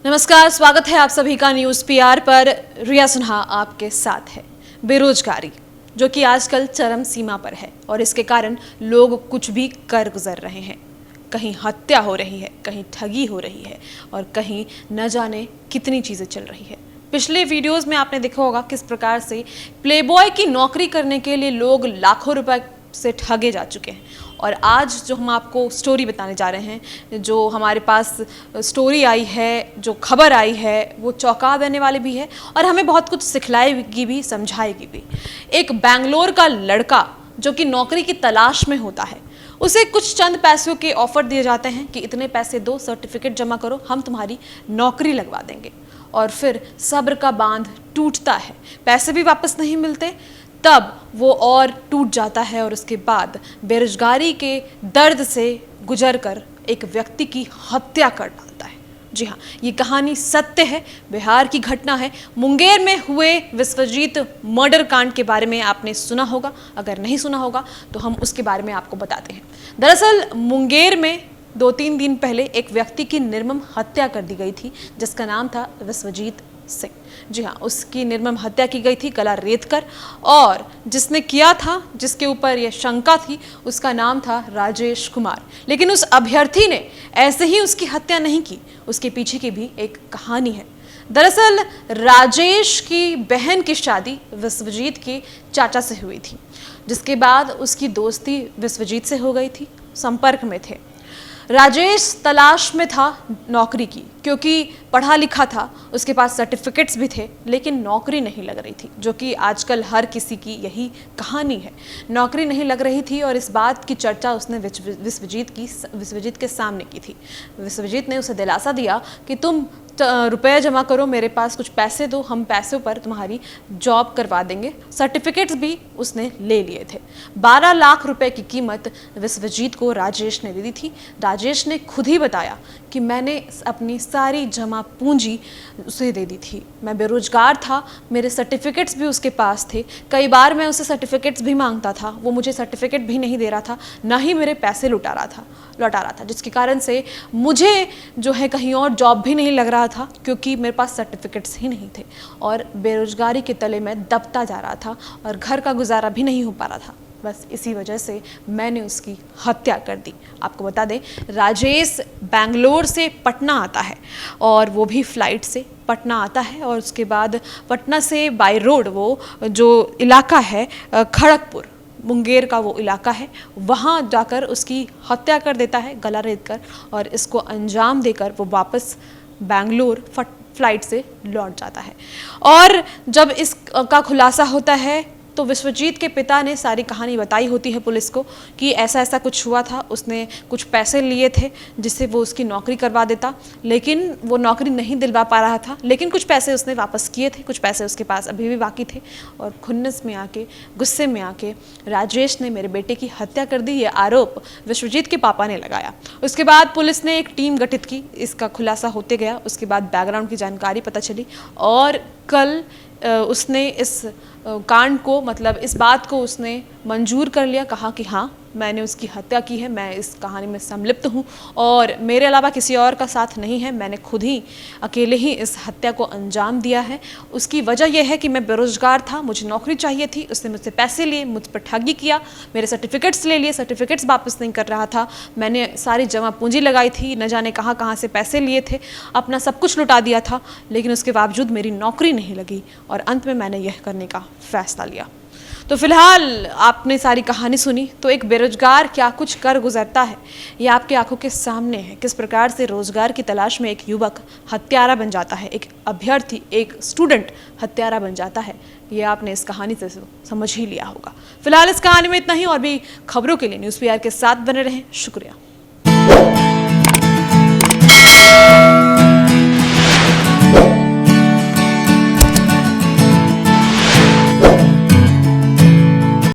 नमस्कार, स्वागत है आप सभी का न्यूज़ पीआर पर। रिया सिन्हा आपके साथ है। बेरोजगारी जो कि आजकल चरम सीमा पर है और इसके कारण लोग कुछ भी कर गुजर रहे हैं। कहीं हत्या हो रही है, कहीं ठगी हो रही है और कहीं न जाने कितनी चीज़ें चल रही है। पिछले वीडियोस में आपने देखा होगा किस प्रकार से प्लेबॉय की नौकरी करने के लिए लोग लाखों रुपए से ठगे जा चुके हैं। और आज जो हम आपको स्टोरी बताने जा रहे हैं, जो हमारे पास स्टोरी आई है, जो खबर आई है, वो चौंका देने वाली भी है और हमें बहुत कुछ सिखलाएगी भी, समझाएगी भी। एक बैंगलोर का लड़का जो कि नौकरी की तलाश में होता है, उसे कुछ चंद पैसों के ऑफर दिए जाते हैं कि इतने पैसे दो, सर्टिफिकेट जमा करो, हम तुम्हारी नौकरी लगवा देंगे। और फिर सब्र का बांध टूटता है, पैसे भी वापस नहीं मिलते, तब वो और टूट जाता है और उसके बाद बेरोजगारी के दर्द से गुजर कर एक व्यक्ति की हत्या कर डालता है। जी हाँ, ये कहानी सत्य है, बिहार की घटना है। मुंगेर में हुए विश्वजीत मर्डर कांड के बारे में आपने सुना होगा, अगर नहीं सुना होगा तो हम उसके बारे में आपको बताते हैं। दरअसल मुंगेर में 2-3 दिन पहले एक व्यक्ति की निर्मम हत्या कर दी गई थी, जिसका नाम था विश्वजीत सिंह। जी हाँ, उसकी निर्मम हत्या की गई थी गला रेत कर, और जिसने किया था, जिसके ऊपर यह शंका थी, उसका नाम था राजेश कुमार। लेकिन उस अभ्यर्थी ने ऐसे ही उसकी हत्या नहीं की, उसके पीछे की भी एक कहानी है। दरअसल राजेश की बहन की शादी विश्वजीत के चाचा से हुई थी, जिसके बाद उसकी दोस्ती विश्वजीत से हो गई थी, संपर्क में थे। राजेश तलाश में था नौकरी की, क्योंकि पढ़ा लिखा था, उसके पास सर्टिफिकेट्स भी थे, लेकिन नौकरी नहीं लग रही थी, जो कि आजकल हर किसी की यही कहानी है। नौकरी नहीं लग रही थी और इस बात की चर्चा उसने विश्वजीत के सामने की थी। विश्वजीत ने उसे दिलासा दिया कि तुम रुपये जमा करो, मेरे पास कुछ पैसे दो, हम पैसों पर तुम्हारी जॉब करवा देंगे। सर्टिफिकेट्स भी उसने ले लिए थे। 12 लाख रुपए की कीमत विश्वजीत को राजेश ने दे दी थी। राजेश ने खुद ही बताया कि मैंने अपनी सारी जमा पूंजी उसे दे दी थी। मैं बेरोजगार था, मेरे सर्टिफिकेट्स भी उसके पास थे। कई बार मैं उसे सर्टिफिकेट्स भी मांगता था, वो मुझे सर्टिफिकेट भी नहीं दे रहा था, ना ही मेरे पैसे लौटा रहा था, जिसके कारण से मुझे जो है कहीं और जॉब भी नहीं लग रहा था, क्योंकि मेरे पास सर्टिफिकेट्स ही नहीं थे और बेरोजगारी के तले में दबता जा रहा था और घर का गुजारा भी नहीं हो पा रहा था। बस इसी वजह से मैंने उसकी हत्या कर दी। आपको बता दें, राजेश बैंगलोर से पटना आता है और वो भी फ्लाइट से पटना आता है, और उसके बाद पटना से बाय रोड वो जो इलाका है खड़गपुर, मुंगेर का वो इलाका है, वहाँ जाकर उसकी हत्या कर देता है गला रेत कर, और इसको अंजाम देकर वो वापस बैंगलोर फ्लाइट से लौट जाता है। और जब इसका खुलासा होता है तो विश्वजीत के पिता ने सारी कहानी बताई होती है पुलिस को कि ऐसा ऐसा कुछ हुआ था, उसने कुछ पैसे लिए थे जिससे वो उसकी नौकरी करवा देता, लेकिन वो नौकरी नहीं दिलवा पा रहा था, लेकिन कुछ पैसे उसने वापस किए थे, कुछ पैसे उसके पास अभी भी बाकी थे। और खुन्नस में आके, गुस्से में आके राजेश ने मेरे बेटे की हत्या कर दी, ये आरोप विश्वजीत के पापा ने लगाया। उसके बाद पुलिस ने एक टीम गठित की, इसका खुलासा होते गया, उसके बाद बैकग्राउंड की जानकारी पता चली, और कल उसने इस कांड को, मतलब इस बात को उसने मंजूर कर लिया, कहा कि हाँ, मैंने उसकी हत्या की है, मैं इस कहानी में संलिप्त हूँ और मेरे अलावा किसी और का साथ नहीं है, मैंने खुद ही अकेले ही इस हत्या को अंजाम दिया है। उसकी वजह यह है कि मैं बेरोजगार था, मुझे नौकरी चाहिए थी, उसने मुझसे पैसे लिए, मुझ पर ठगी किया, मेरे सर्टिफिकेट्स ले लिए, सर्टिफिकेट्स वापस नहीं कर रहा था, मैंने सारी जमा पूंजी लगाई थी, न जाने कहाँ कहाँ से पैसे लिए थे, अपना सब कुछ लुटा दिया था, लेकिन उसके बावजूद मेरी नौकरी नहीं लगी और अंत में मैंने यह करने का फैसला लिया। तो फिलहाल आपने सारी कहानी सुनी, तो एक बेरोजगार क्या कुछ कर गुजरता है ये आपकी आंखों के सामने है। किस प्रकार से रोजगार की तलाश में एक युवक हत्यारा बन जाता है, एक अभ्यर्थी, एक स्टूडेंट हत्यारा बन जाता है, ये आपने इस कहानी से समझ ही लिया होगा। फिलहाल इस कहानी में इतना ही, और भी खबरों के लिए न्यूज़ पीआर के साथ बने रहें। शुक्रिया।